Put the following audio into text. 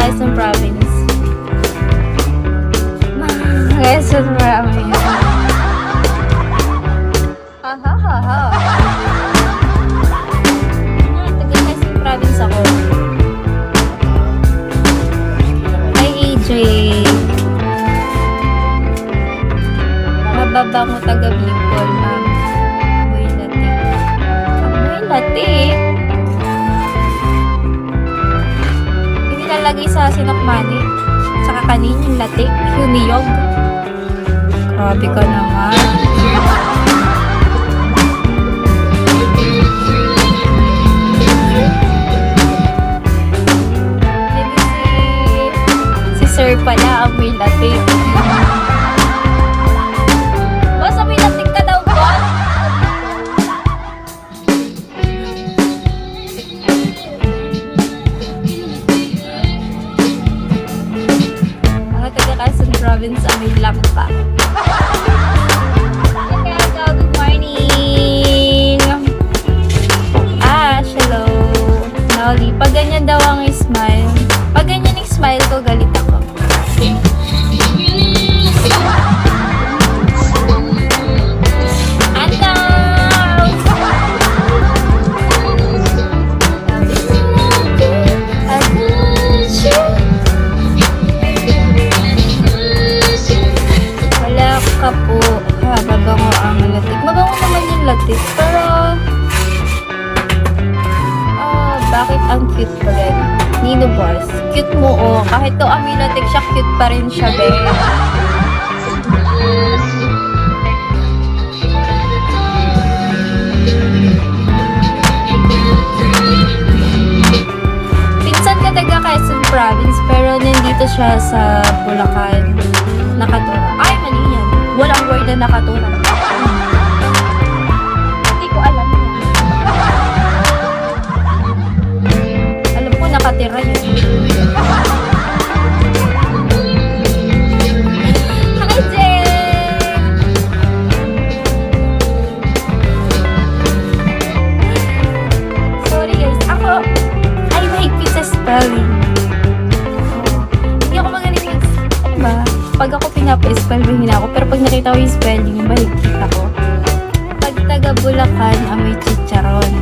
Quezon Province. Quezon Province. Ha ha ha ha. Taga Quezon Province ako. Hi AJ. Mababa mo taga Bicol, ma'am. Amoy latik. Amoy latik? Hindi nalagay sa sinokmani. Saka kanin yung latik. Yung niyog. Grabe ka naman. Si Sir pala amoy latik. Basta may latik ka daw ba? Mga taga Quezon Province amoy lampa. Good morning! Ash, hello! Noli, pag ganyan daw ang smile, pag ganyan yung smile ko, galit ako. Wala ka po. Mabango ang latik. Mabango naman yung latik. Pero, bakit ang cute pa rin? Nino Boss. Cute mo, oh. Kahit to amoy latik siya, cute pa rin siya, be. Pinsan ka taga Quezon Province, pero nandito siya sa Bulacan. Nakatura. Ay, mali yan. Walang word na nakatura. Hindi ko alam yan. Alam ko nakatira yun. Hi, Jen! Sorry guys. Ako, ay mahigpit sa spelling. Hindi ako magaling yung, ano ba? Pag ako pinapa-spell, mahina ako. Pero pag nakita ko yung spelling, mahigpit ako. Pag taga Bulacan, amoy chicharon.